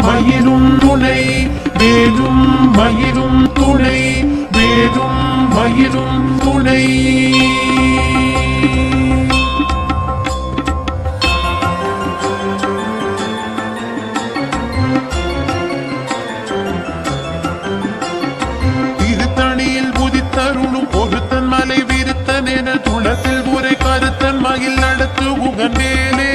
மயிலும் துணை வேலும் மயிலும் துணை வேலும் மயிலும் துணை திருத்தணியில் புதித்தருளும் பொருத்தன் மலை விருத்தன் என துளத்தில் உரை கருத்தன் மயில் நடத்து உகந்தேனே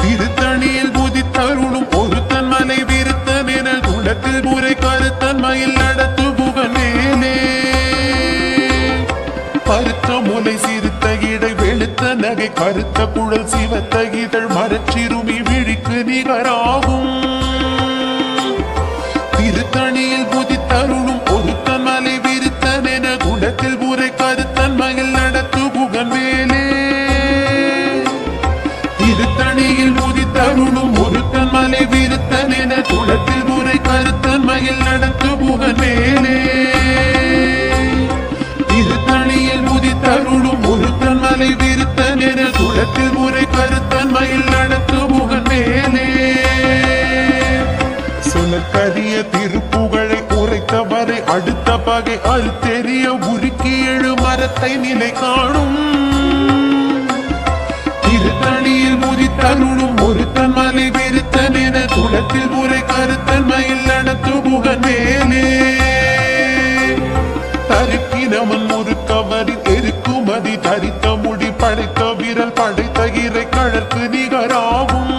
திருத்தணியில் புதித்தருளும் பொருத்தன் மலை விருத்தன் என துளத்தில் உரை கருத்தன் மயில் நடத்து உகந்தேனே பருத்த முலை சிறுத்த இடை வெளுத்த நகை கருத்த குழல் சிவத்த இதழ் மரச்சிறுமி விழிக்கு நிகராகும் திருத்தணியில் புதித்தருளும் பொருத்தன் மலை விருத்தன் என குணத்தில் உரை கருத்தன் மயில் நடத்து புகன்வேலே திருத்தணியில் புதித்தருளும் பொருத்தன் மலை விருத்தன் என குணத்தில் உரை கருத்தன் மயில் நடத்து புகன்வேலே திருத்தணியில் புதித்தருளும் பொருத்தன் மலை விருத்தன் என குணத்தில் உரை கருத்தன் மயில் நடத்து புகன்வேலே கரிய திருப்புகழை உரைத்தவரை அடுத்த பகை அறுத்தெறிய உருக்கி எழு மரத்தை நிலை காணும் திருத்தணியில் முதித்தருளும் ஒருத்தன் மலை விருத்தன் என குளத்தில் உரை கருத்தன் மயில் நடத்து புகன்வேலே தருக்கினவன் முறுக்கவரின் எருக்குமதி தரித்த முடி படைத்த விரல் படைத்த இறை கழற்கு நிகராகும்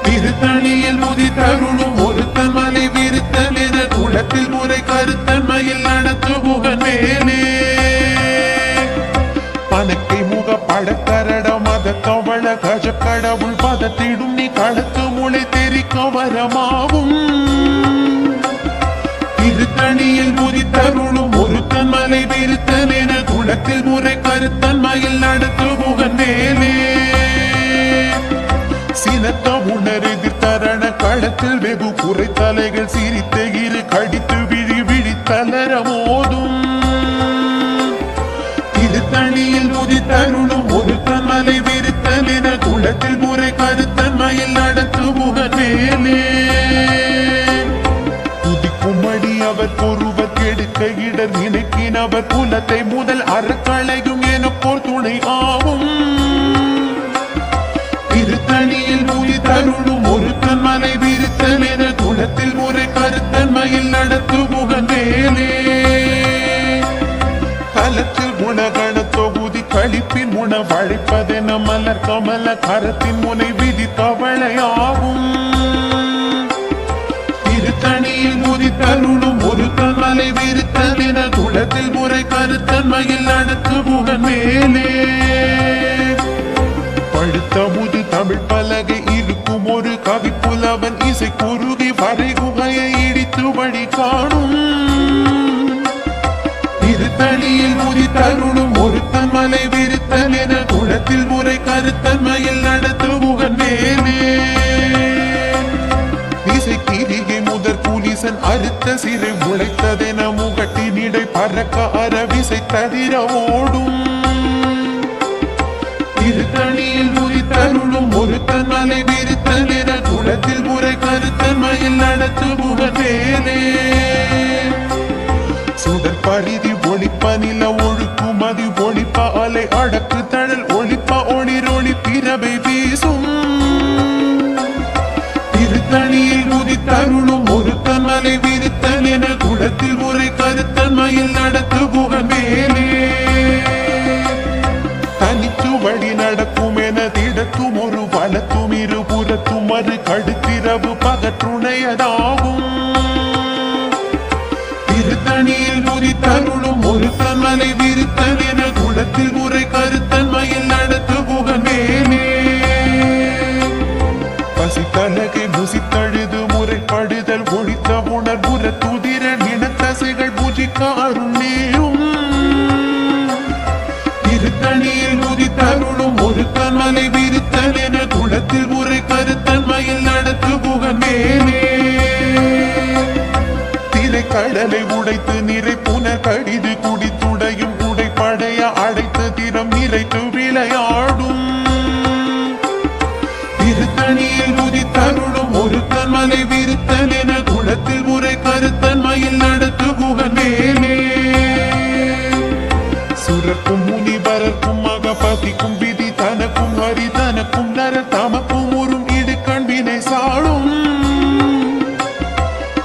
திருத்தணியில் முதித்தருளும் ஒருத்தன் மலை விருத்தன் என குளத்தில் முறை கருத்தன் மயில் நடத்து புகன்வேலே பனக்கை முக படக்கரட மத கவள கஜ கடவுள் பதத்திடும் நீ களத்து முளை தெரிக்க வரமாவும் திருத்தணியில் முதித்தருளும் ஒருத்தன் மலை விருத்தன் என குளத்தில் முறை கருத்தன் மயில் நடத்து புகன்வேலே சினத்த உணர் எதிர்த்தரண களத்தில் வெகு குறை தலைகள் சிரித்த இரு கடித்து விழி விழி தளர மோதும் திருத்தணியில் முதித்தருளும் ஒருத்தன் மலை விருத்தன் என குளத்தில் முறை கருத்தன் மயில் நடத்து புகன்வேலே துதிக்கும்படி அவர் பொருவர் கெடுக்க இடர் நினைக்கினவர் குலத்தை முதல் அறக்களையும் என போர் துணை ஆகும் திருத்தணியில் முதித்தருளும் ஒருத்தன் மலை விருத்தன் என குளத்தில் முறை கருத்தன் மயில் நடத்து புகன்வேலே கலத்தில் குணகண தொகுதி கழிப்பின் உணவழைப்பதென மலர் கமல கரத்தின் முனை விதி தவளையாகும் திருத்தணியில் முதித்தருளும் ஒருத்தன் மலை விருத்தன் என குளத்தில் முறை கருத்தன் மயில் நடத்து புகன்வேலே பழுத்த முது தமிழ் பலகை இருக்கும் ஒரு கவி புலவன் இசை குருகி வரை குகையை இடித்து வழி காணும் திருத்தணியில் முதித்தருளும் ஒருத்தன் மலை விருத்தன் என குளத்தில் முறை கருத்தன் மயில் நடத்து புகன்வேலே இசை கிரிகை முதற் புலிசன் அறுத்த சிறை முளைத்ததென முகட்டினிடை பறக்க அறவிசை தவிர ஓடும் திருத்தணியில் முதித்தருளும் ஒருத்தன் மலை விருத்தன் என குளத்தில் முறை கருத்தன் மயில் நடத்து புகன்வேலே சுடர் பரிதி ஒளிப்ப நில ஒழுக்கும் மதி ஒளிப்ப அலை அடக்கு தழல் ஒளிப்ப ஒளிர் ஒளி பிறவை வீசும் திருத்தணியில் முதித்தருளும் ஒருத்தன் மலை விருத்தன் என குளத்தில் முறை கருத்தன் மயில் நடத்து புகன்வேலே தனித்து வழி நடக்கும் என திடத்தும் ஒரு வளத்தும் இருபுறத்தும் மறு கடுத்திரவு பகற்றுணையதாகும் திருத்தணியில் முதித்தருளும் ஒருத்தன் மலை விருத்தன் என குளத்தில் முறை கருத்தன் மயில் நடத்து புகன்வேலே பசித்தலகை முசித்தழுது முறைப்படுதல் ஒழித்த உணர்வுற துதிர இனத்தசைகள் பூஜிக்க அருணேயும் திருத்தணியில் முதித்தருளும் ஒருத்தன் மலை விருத்தன் என குளத்தில் முறை கருத்தன் மயில் நடத்து புகன்வேலே திரை கடலை உடைத்து நிறை புனர் கடிது குடித்துடையும் உடைப்படைய அடைத்து திறம் நிறைத்து விளையாடும் திருத்தணியில் உதித்தருளும் ஒருத்தன் மலை விருத்தன் என குளத்தில் உரை கருத்தன் மயில் நடத்து குகன் மேலே சுரக்கும் முனிவரர்க்கும் மகபதிக்கும் விதி தனக்கும் ஹரி தனக்கும் நர தமக்கும் உறும் இடு கண்பினை சாடும்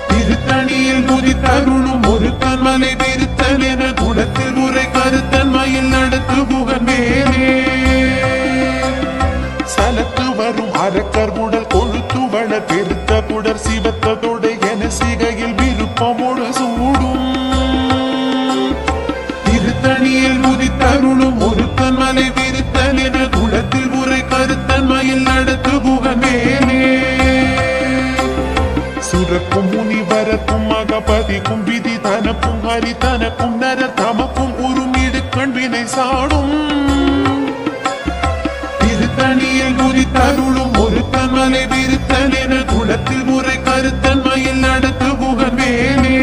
திருத்தணியில் உதித்தருளும் ஒருத்தன் மலை விருத்தன் என குளத்தில் உரை கருத்தன் மயில் நடத்து குகன் மேலே சலத்து வரும் அரக்கர் உடல் கொழுத்து வள பெருத்த குடர் சிவத்ததோடு என சிகையில் விருப்பமோடு சூடும் திருத்தணியில் உதித்தருளும் ஒருத்தன் மலை விருத்தன் என குளத்தில் உரை கருத்தன் மயில் நடத்து குகன் மேலே சுரக்கும் முனிவரக்கும் மகபதிக்கும் விதி தனக்கும் ஹரி தனக்கும் நர தமக்கும் உறும் இடு கண்வினை சாடும் திருத்தணியில் உதித்தருளும் ஒருத்தன் மலை விருத்தன் என குளத்தில் உரை கருத்தன் மயில் நடத்து குகன் மேலே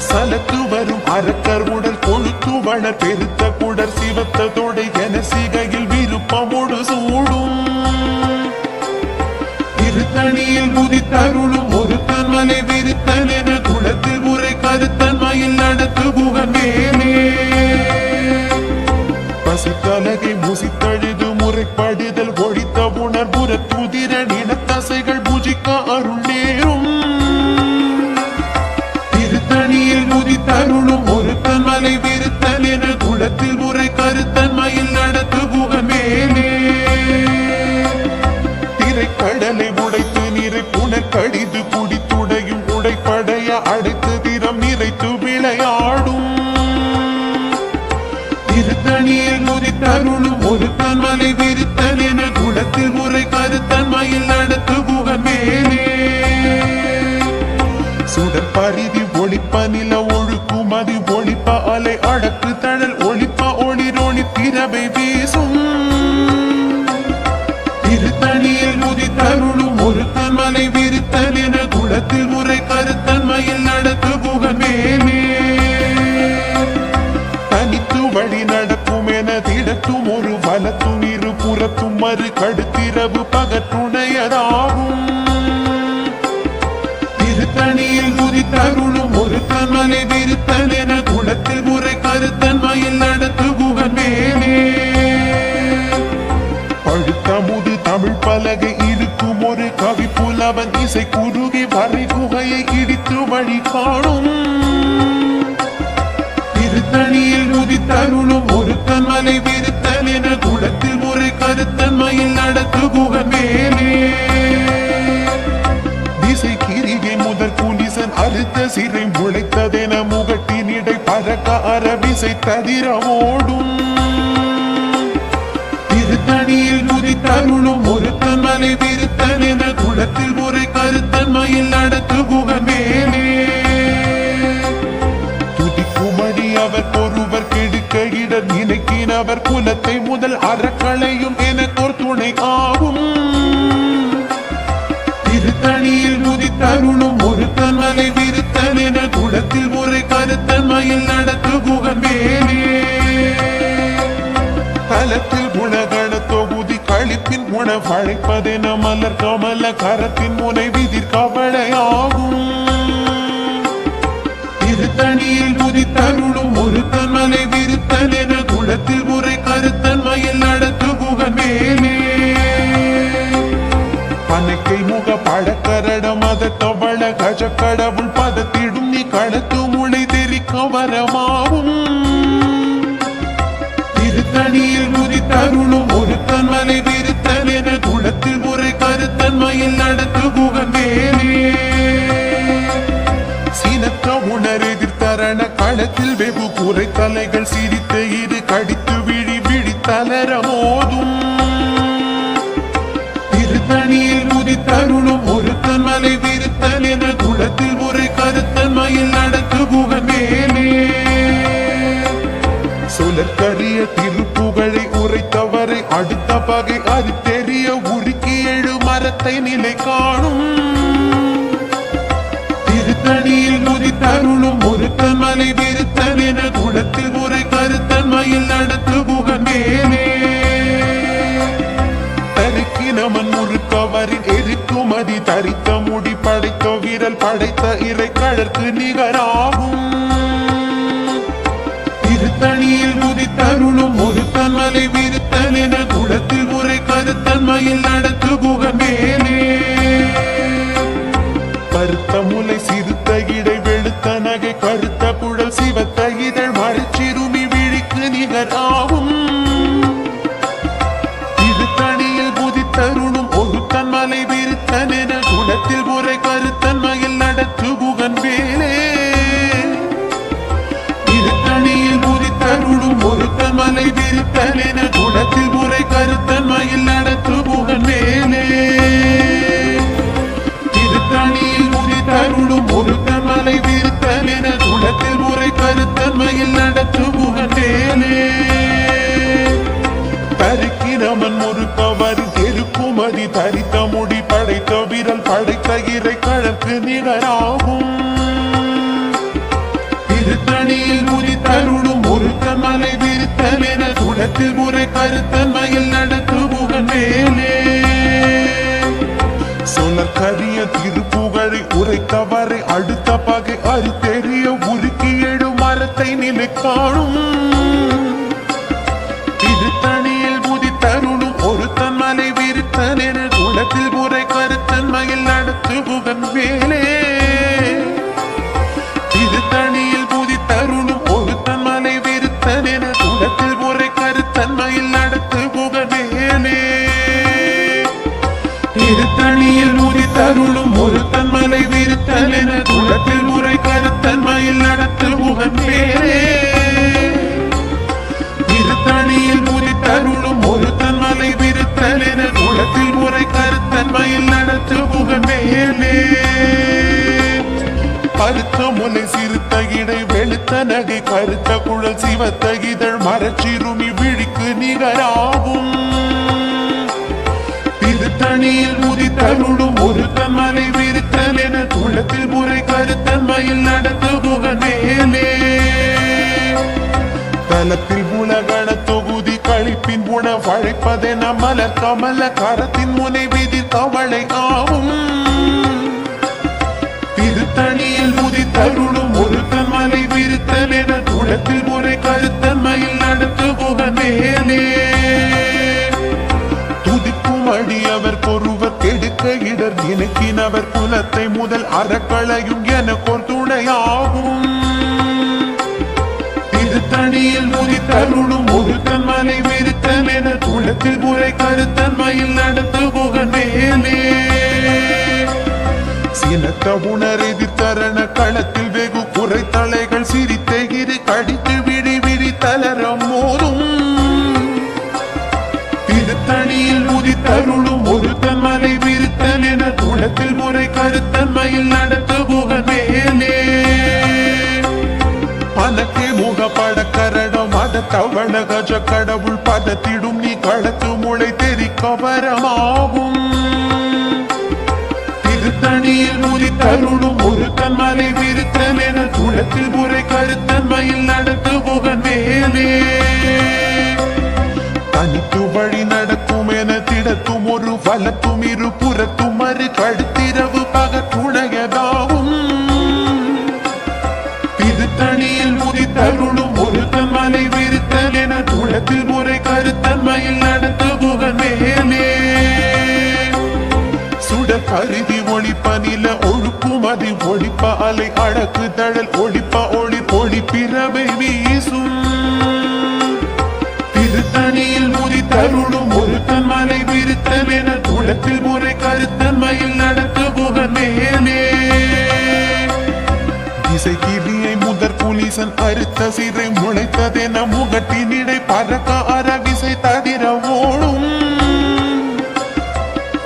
சலத்து வரும் அரக்கர் உடல் கொழுத்து வள பெருத்த குடர் சிவத்ததோடு என சிகையில் விருப்பமோடு சூடும் திருத்தணியில் உதித்தருளும் ஒருத்தன் மலை விருத்தன் என குளத்தில் உரை கருத்தன் மயில் நடத்து குகன் மேலே பசித்தலகை முசித்தழுது முறைப்படுதல் ஒழித்த உணர்வுற துதிர நினத்தசைகள் பூஜிக்க அருள் நேரும் திருத்தணியில் உதித்தருளும் ஒருத்தன் மலை விருத்தன் என குளத்தில் உரை கருத்தன் மயில் நடத்து குகன் மேலே திரைக்கடலை உடைத்து நிறை புனர் கடிது குடித்துடையும் உடைப்படைய அடைத்து திறம் நிறைத்து விளையாடும் திருத்தணியில் உதித்தருளும் ஒருத்தன் மலை விருத்தன் என குளத்தில் உரை கருத்தன் மயில் நடத்து குகன் மேலே சுடர் பரிதி ஒளிப்ப நில ஒழுக்கும் அது ஒளிப்ப அலை அடக்கு தழல் ஒளிப்ப ஒளிரோணி திரவை வீசும் திருத்தணியில் உதித்தருளும் ஒருத்தன் மலை விருத்தன் என குளத்தில் உரை கருத்தன் மயில் நடத்து குகன் மேலே தனித்து வழி நடக்கும் என திடத்தும் ஒரு வலத்தும் இரு புறத்தும் மறு கடுத்திரவு பகற்றுணையதாகும் திருத்தணியில் உதித்தருளும் ஒருத்தன் மலை விருத்தன் என குளத்தில் உரை கருத்தன் மயில் நடத்து குகன் மேலே பழுத்த முது தமிழ் பலகை இருக்கும் ஒரு கவி புலவன் இசை குறுகி வரை குகையை இடித்து வழி காணும் திருத்தணியில் உதித்தருளும் ஒருத்தன் மலை விருத்தன் என குளத்தில் உரை கருத்தன் மயில் நடத்து குகன் மேலே திசை கிரிகை முதல் புலிசன் அறுத்த சிறை முளைத்ததென முகட்டின் இடை பறக்க அரபிசை ததிர ஓடும் திருத்தணியில் உதித்தருளும் ஒருத்தன் மலை விருத்தன் என குளத்தில் உரை கருத்தன் மயில் நடத்து குகன் மேலே துதிக்குமடி அவர் ஒருவர் கெடுக்க இடர் நினைக்கினவர் குலத்தை முதல் அறக்களையும் எனக்கோர் துணை ஆகும் திருத்தணியில் உதித்தருளும் ஒருத்தன் மலை விருத்தன் என குளத்தில் உரை கருத்தன் மயில் நடத்து குகன் மேலே தலத்தில் குணகண தொகுதி கழிப்பின் உணவழைப்பதென மலர் கமல கரத்தின் முனை விதிர் கவலையாகும் திருத்தணியில் உதித்தருளும் ஒருத்தன் மலை விருத்தன் என குளத்தில் உரை கருத்தன் மயில் நடத்து குகன் மேலே பனைக்கை முக பழக்கரடம் அதட்டவள கஜ கடவுள் பதத்திடும் நீ களத்து முளை தெரிக்க வரமாவும் திருத்தணியில் உதித்தருளும் ஒருத்தன் மலை விருத்தன் என குளத்தில் உரை கருத்தன் மயில் நடத்து குகன் மேலே சீனற்ற உணர் எதிர்த்தரண களத்தில் வெகு குறை தலைகள் சிரித்த இரு கடித்து விழி விழி தளர மோதும் திருத்தணியில் உதித்தருளும் ஒருத்தன் மலை விருத்தன் என குளத்தில் உரை கருத்தன் மயில் நடத்து குகன் மேலே சுழற்கரிய திருப்புகழை உரைத்தவரை அடுத்த பகை அறுத்தெறிய உருக்கி எழு மரத்தை நிலை காணும் திருத்தணியில் உதித்தருளும் ஒருத்தன் மலை விருத்தன் என குளத்தில் உரை கருத்தன் மயில் நடத்து குகன் மேலே தருக்கு பருக்கினமன் முறுக்கவரின் எரிக்குமதி தரித்த முடி படைத்த விரல் படைத்த இறை கழற்கு நிகராகும் திருத்தணியில் முதித்தருளும் ஒருத்தன் மலை விருத்தன் என குளத்தில் உரை கருத்தன்மையில் நடத்து புகன் மேலே கருத்த முலை சிறுத்த இடை வெளுத்த நகை கருத்த குழல் சிவத்த இதழ் மறைச்சிறுமி விழிக்கு நிகராகும் திருத்தணியில் புதித்தருளும் ஒருத்தன் மலை விருத்தன் என குளத்தில் உரை கருத்தன்மையில் நடத்து புகன் வேலே திருத்தணியில் புதித்தருளும் ஒருத்தன் மலை விருத்தன் என குளத்தில் உரை கருத்தன்மையில் நடத்து புகன் வேலே திருத்தணியில் உதித்தருளும் ஒருத்தன் மலை விருத்தன் என குளத்தில் உரை கருத்தன்மையில் நடத்து புகன் வேலே பருக்கினமன் முறுக்கவரின் எருக்குமதி தரித்த முடி படைத்த விரல் படைத்த இறை கழற்கு நிகராகும் திருத்தணியில் உதித்தருளும் ஒருத்தன் மலை விருத்தன் என குளத்தில் உரை கருத்தன்மையில் நடத்து புகன் வேலே சொலற்கரிய திருப்புகழை உரைத்தவரை அடுத்த பகை அறுத்தெறிய உருக்கி எழு மரத்தை நிலை காணும் திருத்தணியில் முதித்தருளும் ஒருத்தன் மலை விருத்தன் என குளத்தில் உரை கருத்தன்மையில் நடத்து புகன் வேலே திருத்தணியில் முதித்தருளும் ஒருத்தன் மலை விருத்தன் என குளத்தில் உரை கருத்தன்மையில் நடத்து புகன் வேலே திருத்தணியில் முதித்தருளும் ஒருத்தன் மலை விருத்தன் என குளத்தில் உரை கருத்தன்மையில் நடத்து புகன் வேலே திருத்தணியில் முதித்தருளும் ஒருத்தன் மலை விருத்தன் என குளத்தில் உரை கருத்தன்மையில் நடத்து புகன் வேலே கருத்த முலை சிறுத்த இடை வெளுத்த நகை கருத்த குழல் சிவத்த இதழ் மரச்சிறுமி விழிக்கு நிகராகும் திருத்தணியில் முதித்தருளும் ஒருத்தன் மலை விருத்தன் என குளத்தில் உரை கருத்தன்மையில் நடத்து புகன் வேலே தலத்தில் உலகண தொகுதி கழிப்பின் உணவழைப்பதென மலர் கமல கரத்தின் முனை விதி கவளை ஆகும் திருத்தணியில் முதித்தருளும் ஒருத்தன் மலை விருத்தன் என குளத்தில் உரை கருத்தன்மையில் நடத்து புகன் வேலே துதிக்கும் அடியவர் பொருவர் கெடுக்க இடர் நினைக்கினவர் குலத்தை முதல் அறக்களையும் எனக்கோர் துணையாகும் திருத்தணியில் முதித்தருளும் ஒருத்தன் மலை விருத்தன் என குளத்தில் உரை கருத்தன்மையில் நடத்து புகன் வேலே சினத்த உணர் எதிர்த்தரண களத்தில் வெகு குறை தலைகள் சிரித்த இரு கடித்து விடி விடி தளரம் மோதும் திருத்தணியில் முதித்தருளும் ஒருத்தன் மலை விருத்தன் என குளத்தில் உரை கருத்தன்மையில் நடத்து புகன் வேலே பனக்கே முகப்பட கரடம் மத தவள கஜ கடவுள் பதத்திடும் நீ களத்து முளை தெரிக்க வரமாகும் திருத்தணியில் முதித்தருளும் ஒருத்தன் மலை விருத்தன் என குளத்தில் உரை கருத்தன்மையில் நடத்து புகன் வேலே தனித்து வழி நடக்கும் என திடத்தும் ஒரு வலத்தும் இரு புறத்தும் மறு கடுத்திரவு பகத்துணையதாகும் திருத்தணியில் முதித்தருளும் ஒருத்தன் மலை விருத்தன் என குளத்தில் உரை கருத்தன்மையில் நடத்து புகன் வேலே சுடர் கருதி ஒளிப்ப நில ஒழுக்கும் அதி ஒளிப்ப அலை அடக்கு தழல் ஒளிப்ப ஒளி ஒளி பிறவை வீசும் திருத்தணியில் முதித்தருளும் ஒருத்தன் மலை விருத்தன் என குளத்தில் உரை கருத்தன்மையில் நடத்து புகன் வேலே திசை கிளியை முதற் புலிசன் அறுத்த சிறை முளைத்ததென முகட்டினிடை பறக்க அறவிசை தவிர ஓடும்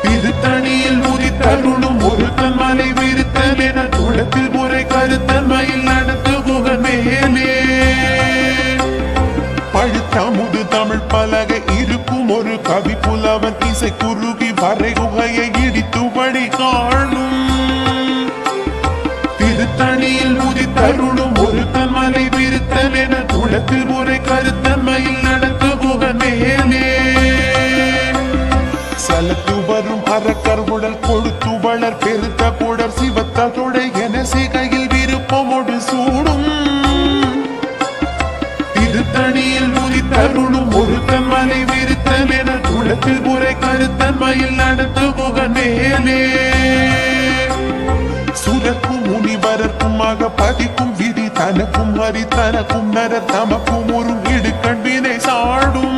திருத்தணியில் முதித்தருளும் ஒருத்தன் மலை விருத்தன் என குளத்தில் உரை கருத்தன்மையில் நடத்து புகன் வேலே பழுத்தமுது தமிழ் பலகை இருக்கும் ஒரு கவி புலவன் இசை குறுகி வரை குகையை இடித்து வழி காணும் திருத்தணியில் முதித்தருளும் ஒருத்தன் மலை விருத்தன் என குளத்தில் உரை கருத்தன்மையில் நடத்து புகன் வேலே சலத்து அரக்கர் உடல் கொழுத்து வளர் பெருத்த குடர் சிவத்த தொடை என சிகையில் விருப்பமோடு சூடும் திருத்தணியில் உதித்தருளும் ஒருத்தன் மலை விருத்தன் என குளத்தில் புரை கருத்தன் மயில் நடத்து புகன் மேலே சுரக்கும் முனிவரக்குமாக பதிக்கும் விதி தனக்கும் ஹரி தனக்கும் நரர் தமக்கும் ஒரு இடுக்கண் வினை சாடும்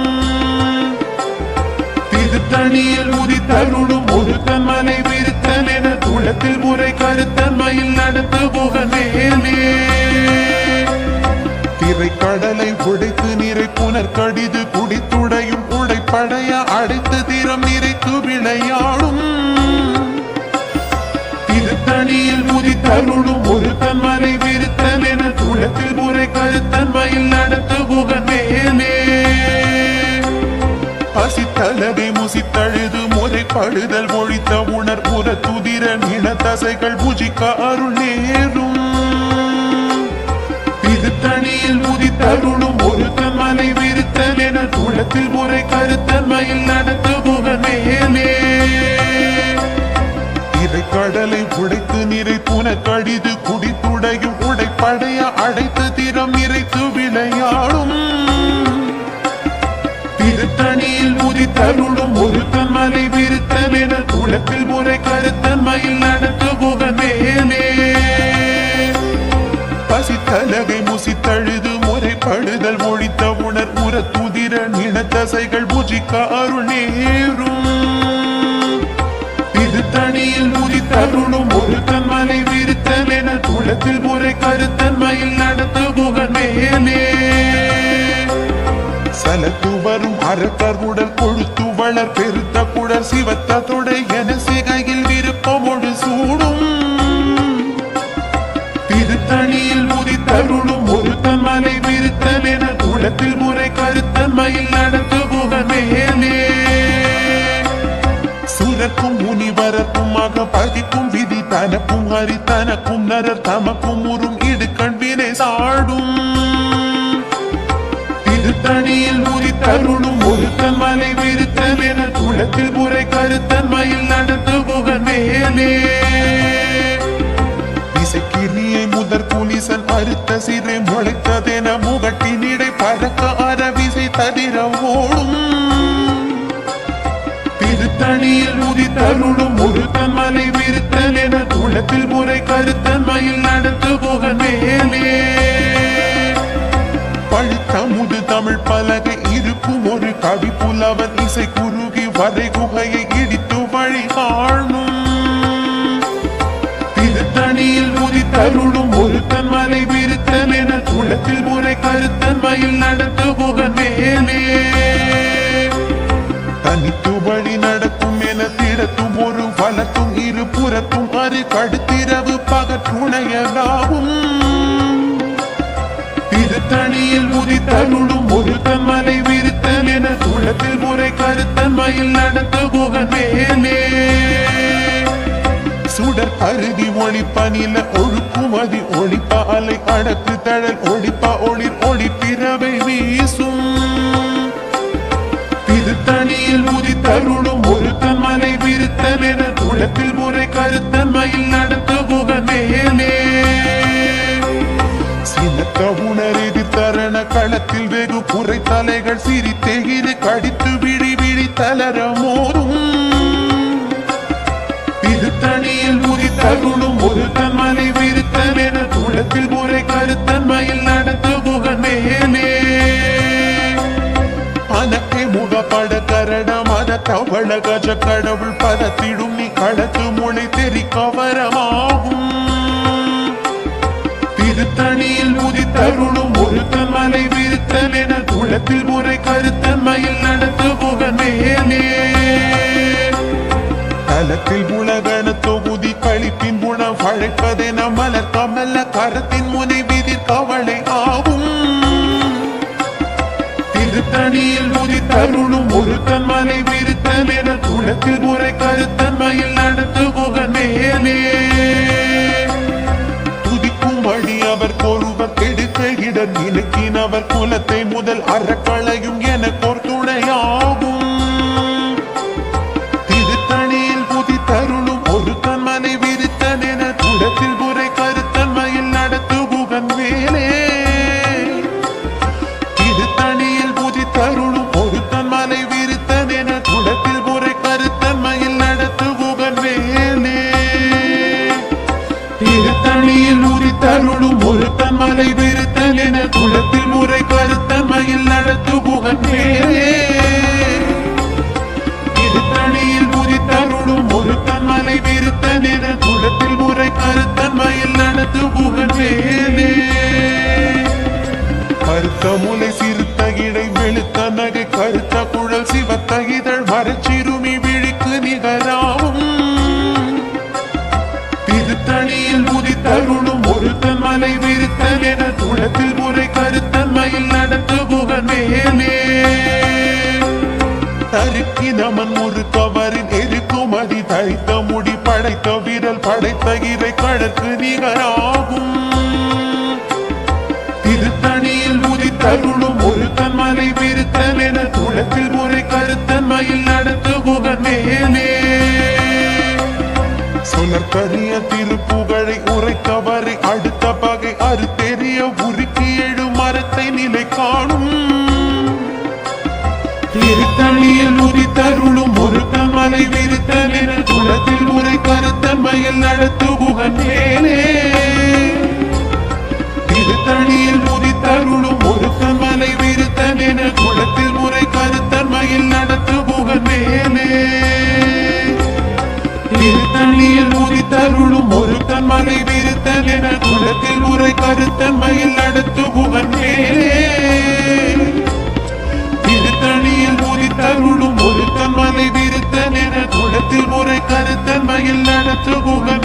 திருத்தணியில் உதித்தருளும் ஒருத்தன் மலை விருத்தன் என குளத்தில் புரை கருத்தன் மயில் நடத்து புகன் மேலே கடலை உடைத்து நீரை புனர் கடிது குடித்துடையும் உடைப்படைய அடைத்து தீரம் நிறைத்து விளையாடும் திருத்தணியில் உதித்தருளும் ஒருத்தன் மலை விருத்தன் என குளத்தில் புரை கருத்தன் மயில் நடத்து புகன் மேலே பசித்தலகை முசித்தழுது முறைப்படுதல் ஒழித்த உணர் புற துதிர நின தசைகள் புஜிக்க அருள் நேரும் திருத்தணியில் உதித்தருளும் ஒருத்தன் மலை விருத்தன் என குளத்தில் முறை கருத்தன் மயில் நடத்து புகன் மேலே இறை கடலை உடைத்து நிறை புன கடிது குடித்துடையும் உடைப்படைய அடைத்து திறம் நிறைத்து விளையாடும் திருத்தணியில் உதித்தருளும் ஒருத்தன் மலை விருத்தன் என குளத்தில் முறை கருத்தன் மயில் நடத்து புகன் மேலே பசித்தலகை முசித்தழுது முறைப்படுதல் ஒழித்த உணர் உற துதிர நினத்தசைகள் புஜிக்க அருள் நேரும் திருத்தணியில் உதித்தருளும் ஒருத்தன் மலை விருத்தன் என குளத்தில் முறை கருத்தன் மயில் நடத்து புகன் மேலே சலத்து வரும் அரக்கர் உடல் கொழுத்து வளர் பெருத்த குடல் சிவத்த தொடை என சிகையில் விருப்பமோடு சூடும் திருத்தணியில் உதித்தருளும் ஒருத்தன் மலை விருத்தன் என குளத்தில் முறை கருத்தன் மயில் நடத்து புகன் மேலே சுரக்கும் முனிவரக்குமாக பதிக்கும் விதி தனக்கும் ஹரி தனக்கும் நரர் தமக்கும் உறும் இடுக்கண் வினை சாடும் திருத்தணியில் உதித்தருளும் ஒருத்தன் மலை விருத்தன் என குளத்தில் முறை கருத்தன் மயில் நடத்து புகன் மேலே இசைக்கிரியை முதற் புலிசன் அறுத்த சிறை முளைத்ததென முகட்டினிடை பறக்க அரவிசை தவிர ஓடும் திருத்தணியில் உதித்தருளும் ஒருத்தன் மலை விருத்தன் என குளத்தில் முறை கருத்தன் மயில் நடத்து புகன் மேலே பழுத்த முது தமிழ் பலகை இருக்கும் ஒரு கவி புலவன் இசை குறுகி வரை குகையை இடித்து வழி காணும் திருத்தணியில் உதித்தருளும் ஒருத்தன் மலை விருத்தன் என குளத்தில் முறை கருத்தன் மயில் நடத்து புகன் மேலே தனித்து வழி நடக்கும் என திடத்தும் ஒரு வலத்தும் இரு புறத்தும் அரு கடுத்திரவு பகற்றுணையலாகும் திருத்தணியில் உதித்தருளும் ஒருத்தன் மலை விருத்தன் என குளத்தில் முறை கருத்தன் மயில் நடத்து புகன் மேலே சுடர் அருதி ஒளிப்ப நில ஒழுக்குமதி ஒளிப்ப அலை அடக்கு தழல் ஒளிப்ப ஒளிர் ஒளிப்பிறவை வீசும் திருத்தணியில் உதித்தருளும் ஒருத்தன் மலை விருத்தன் என குளத்தில் முறை கருத்தன் மயில் நடத்து புகன் மேலே சினத்த உணர் எதிர்த்தரண களத்தில் வெகு புரை தலைகள் சிரித்தே இது கடித்து விழி விழி தளர மோதும் திருத்தணியில் உதித்தருளும் ஒருத்தன் மலை விருத்தன் என குளத்தில் முறை கருத்தன் மயில் நடத்து புகன் மேலே பனக்கை முகப்பட கரட மத தவள கஜ கடவுள் பதத்திடும் நீ கடத்து மொழி தெரி கவரமாகும் திருத்தணியில் உதித்தருளும் ஒருத்தன் மலை விருத்தன் என குளத்தில் முறை கருத்தன் மயில் நடத்து புகன் மேலே தலத்தில் உலகன தொகுதி கழிப்பின் குணம் வழைப்பதென மலர் கமல்ல கரத்தின் முனை விதிர் கவலை ஆகும் திருத்தணியில் உதித்தருளும் ஒருத்தன் மலை விருத்தன் என குளத்தில் முறை கருத்தன் மயில் நடத்து புகன் மேலே துதிக்கும் வழி அவர் கொருவர் கெடுக்க இடர் நினைக்கினவர் குலத்தை முதல் அறக்களையும் என கோர் துணையாகும் திருத்தணியில் மலை விருத்தன் என குளத்தில் முறை கருத்தன் மயில் நடத்து புகழ் வேலே கருத்த முலை சிறுத்த இடை வெளுத்த நகை கருத்த குழல் சிவத்த இதழ் மரச்சிறுமி விழிக்கு நிகராகும் திருத்தணியில் உதித்தருளும் ஒருத்தன் மலை விருத்தன் என குளத்தில் முறை கருத்தன் மயில் நடத்து புகழ் வேலே தருக்கி நமன் ஒரு கவரின் எருக்குமதி தைத்த முடி படைத்த விரல் படைத்த இறை கடற்கு நிகராகும் திருத்தணியில் உதித்தருளும் ஒரு தன்மலை விருத்தன் என குளத்தில் முறை கருத்தன் மயில் நடத்து புகழ் மேலே சுழற்கரிய திருப்புகழை உரைத்தவரை அடுத்த பகை அறுத்தெறிய உருக்கி எழு மரத்தை நிலை காணும் திருத்தணியில் உதித்தருளும் ஒரு மலை விருத்தன் என குளத்தில் முறை கருத்தன் மயில் நடத்து புகழ் மேலே திருத்தணியில் உதித்தருளும் ஒரு மலை விருத்தன் என குளத்தில் முறை கருத்தன் மயில் நடத்து புகழ் மேலே திருத்தணியில் உதித்தருளும் ஒரு மலை விருத்தன் என குளத்தில் முறை கருத்தன் மயில் நடத்து புகழ் மேலே திருத்தணியில் உதித்தருளும் ஒரு மலை விருத்தன் என குளத்தில் முறை கருத்தன் மயில் நடத்து புகழ்